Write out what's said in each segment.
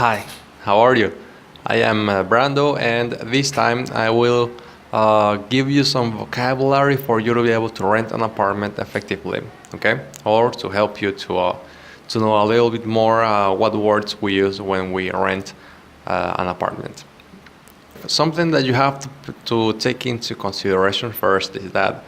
Hi, how are you? I am Brando, and this time I will give you some vocabulary for you to be able to rent an apartment effectively, okay? Or to help you to know a little bit more what words we use when we rent an apartment. Something that you have to take into consideration first is that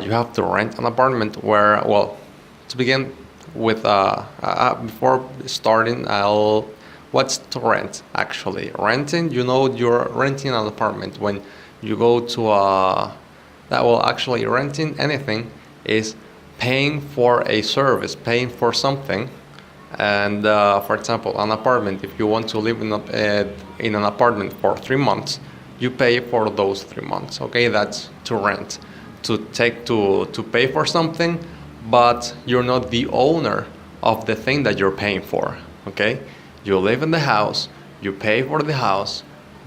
you have to rent an apartment where, well, to begin with, before starting, what's to rent actually? Renting, you're renting an apartment when you go to actually renting anything is paying for a service, paying for something. And for example, an apartment, if you want to live in an apartment for 3 months, you pay for those 3 months. Okay, that's to rent, to pay for something, but you're not the owner of the thing that you're paying for. Okay, you live in the house, you pay for the house,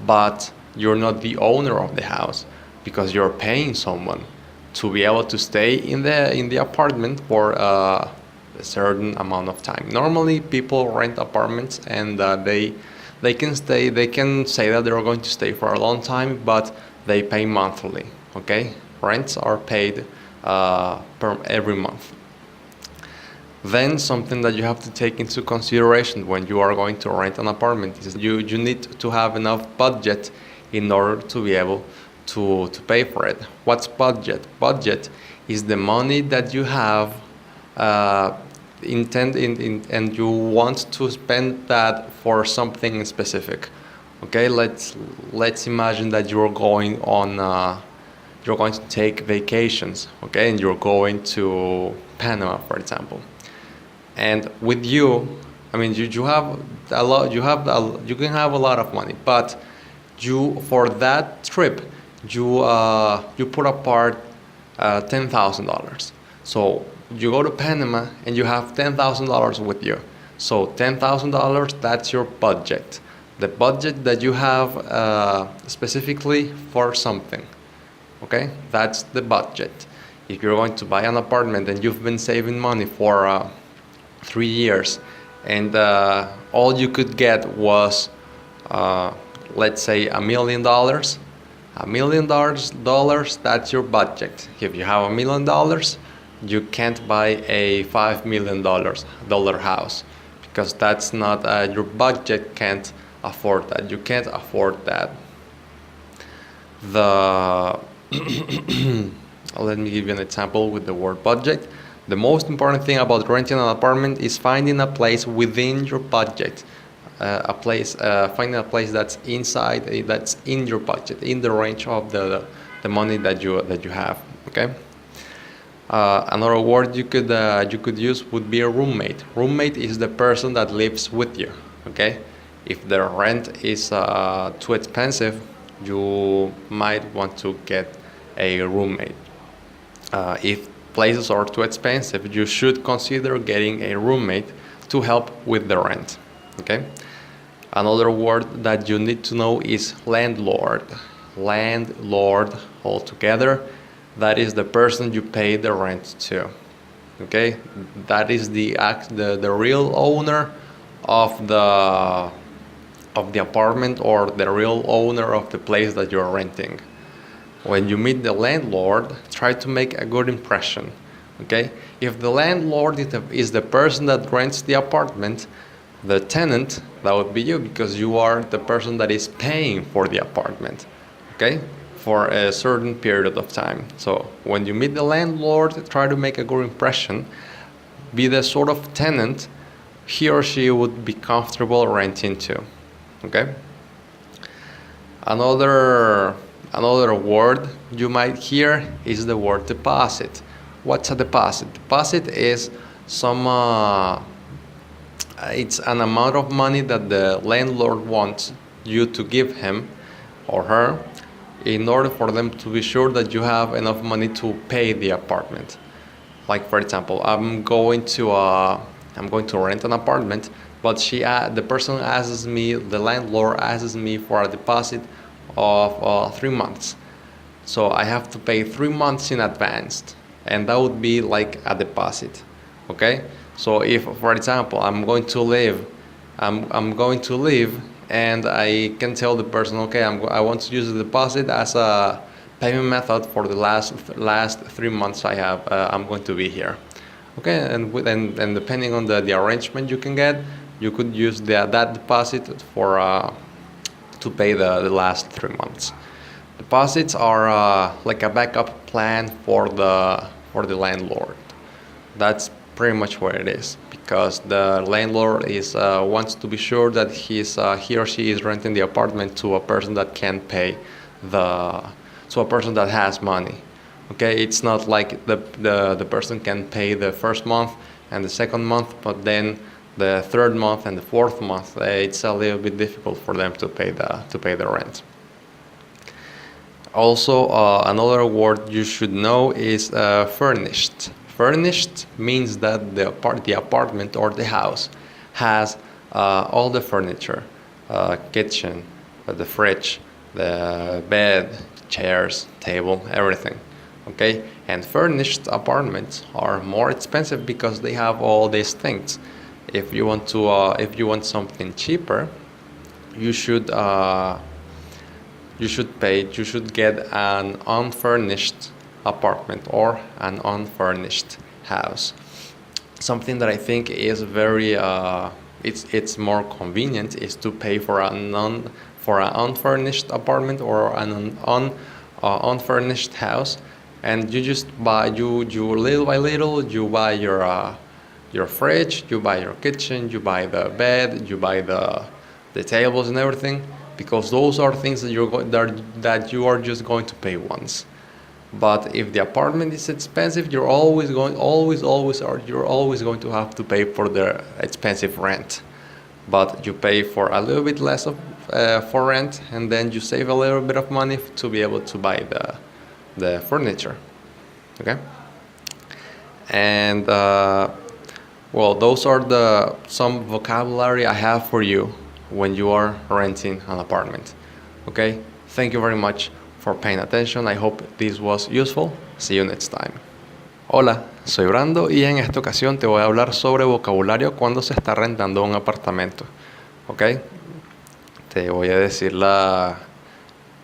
but you're not the owner of the house because you're paying someone to be able to stay in the apartment for a certain amount of time. Normally, people rent apartments and they can stay. They can say that they're going to stay for a long time, but they pay monthly. Okay, rents are paid per every month. Then something that you have to take into consideration when you are going to rent an apartment is you need to have enough budget in order to be able to pay for it. What's budget? Budget is the money that you have and you want to spend that for something specific. Okay, let's imagine that you're going to take vacations. Okay, and you're going to Panama, for example. And with you, I mean, you have a lot. You can have a lot of money, but you for that trip, you put apart $10,000. So you go to Panama and you have $10,000 with you. So $10,000, that's your budget. The budget that you have specifically for something. Okay, that's the budget. If you're going to buy an apartment and you've been saving money for 3 years, and all you could get was, let's say, $1 million. $1 million, that's your budget. If you have $1 million, you can't buy a $5 million house because that's not your budget can't afford that. You can't afford that. The Let me give you an example with the word budget. The most important thing about renting an apartment is finding a place within your budget. Finding a place that's that's in your budget, in the range of the money that you have. Okay. Another word you could use would be a roommate. Roommate is the person that lives with you. Okay. If the rent is too expensive, you might want to get a roommate. If places are too expensive, you should consider getting a roommate to help with the rent. Okay. Another word that you need to know is landlord. Landlord altogether, that is the person you pay the rent to. Okay, that is the real owner of the apartment or the real owner of the place that you're renting. When you meet the landlord, try to make a good impression. Okay, if the landlord is the person that rents the apartment, the tenant, that would be you because you are the person that is paying for the apartment, okay, for a certain period of time. So when you meet the landlord, try to make a good impression. Be the sort of tenant he or she would be comfortable renting to, okay? Another word you might hear is the word deposit. What's a deposit? Deposit is it's an amount of money that the landlord wants you to give him or her in order for them to be sure that you have enough money to pay the apartment. Like for example, I'm going to rent an apartment, but the landlord asks me for a deposit of 3 months. So I have to pay 3 months in advance, and that would be like a deposit. Okay. So if, for example, I'm going to live I'm going to leave, and I can tell the person, okay, I want to use the deposit as a payment method for the last 3 months I'm going to be here. Okay, and depending on the arrangement you can get, you could use that deposit for to pay the last 3 months. Deposits are like a backup plan for the landlord. That's pretty much what it is, because the landlord wants to be sure that he or she is renting the apartment to a person that can pay to a person that has money. Okay, it's not like the person can pay the first month and the second month, but then the third month and the fourth month it's a little bit difficult for them to pay the rent. Also, another word you should know is furnished. Furnished means that the apartment or the house has all the furniture, kitchen, the fridge, the bed, chairs, table, everything. Okay, and furnished apartments are more expensive because they have all these things. If you want something cheaper, you should get an unfurnished apartment or an unfurnished house. Something that I think is very it's more convenient is to pay for an unfurnished apartment or an unfurnished house, and you just buy you little by little you buy your fridge, you buy your kitchen, you buy the bed, you buy the tables and everything, because those are things that you are just going to pay once. But if the apartment is expensive, you're always going to have to pay for the expensive rent. But you pay for a little bit less for rent, and then you save a little bit of money to be able to buy the furniture. Okay, and well, those are some vocabulary I have for you when you are renting an apartment. Okay, thank you very much for paying attention. I hope this was useful. See you next time. Hola, soy Brando y en esta ocasión te voy a hablar sobre vocabulario cuando se está rentando un apartamento. Ok, te voy a decir la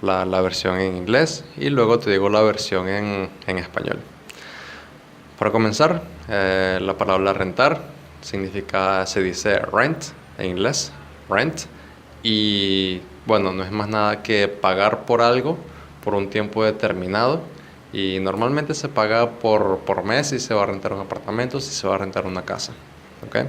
versión en inglés y luego te digo la versión en español. Para comenzar, la palabra rentar se dice rent en inglés, rent, y bueno, no es más nada que pagar por algo por un tiempo determinado, y normalmente se paga por mes si se va a rentar un apartamento, si se va a rentar una casa. ¿Okay?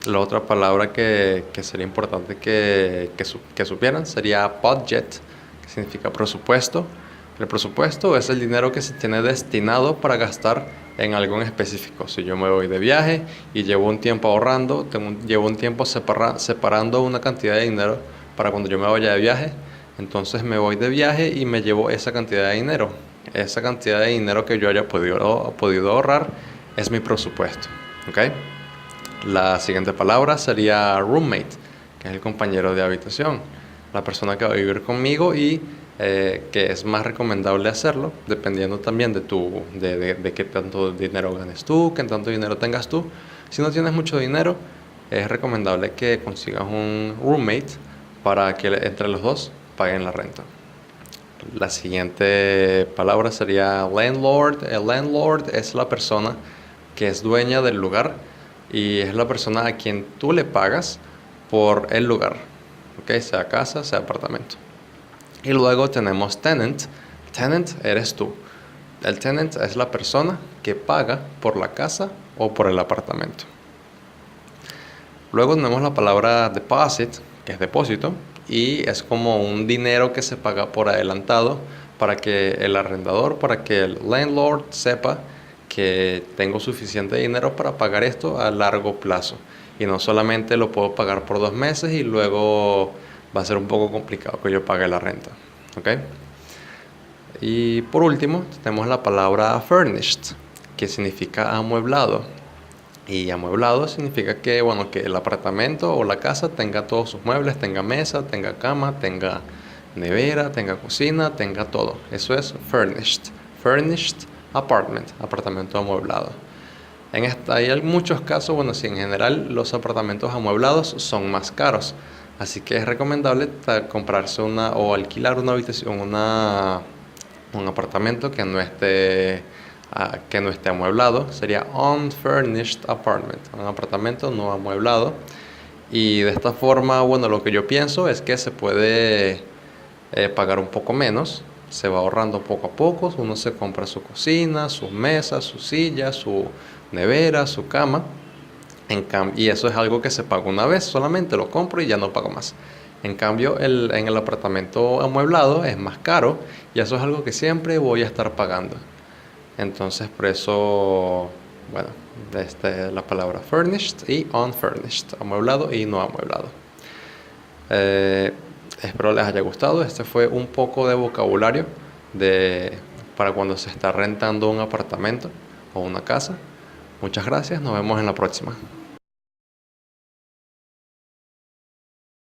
La otra palabra que sería importante que supieran sería budget, que significa presupuesto. El presupuesto es el dinero que se tiene destinado para gastar en algo en específico. Si yo me voy de viaje y llevo un tiempo ahorrando, llevo un tiempo separando una cantidad de dinero para cuando yo me vaya de viaje, entonces me voy de viaje y me llevo esa cantidad de dinero. Esa cantidad de dinero que yo haya podido ahorrar es mi presupuesto. ¿Okay? La siguiente palabra sería roommate, que es el compañero de habitación, la persona que va a vivir conmigo y que es más recomendable hacerlo dependiendo también de qué tanto dinero ganes tú, qué tanto dinero tengas tú. Si no tienes mucho dinero, es recomendable que consigas un roommate para que entre los dos paguen la renta. La siguiente palabra sería landlord. El landlord es la persona que es dueña del lugar y es la persona a quien tú le pagas por el lugar, ¿okay? Sea casa, sea apartamento. Y luego tenemos tenant. Tenant eres tú. El tenant es la persona que paga por la casa o por el apartamento. Luego tenemos la palabra deposit, que es depósito, y es como un dinero que se paga por adelantado para que el arrendador, para que el landlord sepa que tengo suficiente dinero para pagar esto a largo plazo. Y no solamente lo puedo pagar por 2 meses y luego va a ser un poco complicado que yo pague la renta. ¿Okay? Y por último tenemos la palabra furnished, que significa amueblado. Y amueblado significa que el apartamento o la casa tenga todos sus muebles, tenga mesa, tenga cama, tenga nevera, tenga cocina, tenga todo. Eso es furnished. Furnished apartment, apartamento amueblado. Hay muchos casos, bueno, sí, en general los apartamentos amueblados son más caros, así que es recomendable comprarse o alquilar una habitación, un apartamento que no esté amueblado. Sería unfurnished apartment, un apartamento no amueblado. Y de esta forma, bueno, lo que yo pienso es que se puede pagar un poco menos, se va ahorrando poco a poco, uno se compra su cocina, sus mesas, su silla, su nevera, su cama, y eso es algo que se paga una vez, solamente lo compro y ya no pago más. En cambio, en el apartamento amueblado es más caro y eso es algo que siempre voy a estar pagando. Entonces, por eso, bueno, la palabra furnished y unfurnished, amueblado y no amueblado. Eh, Espero les haya gustado. Este fue un poco de vocabulario para cuando se está rentando un apartamento o una casa. Muchas gracias, nos vemos en la próxima.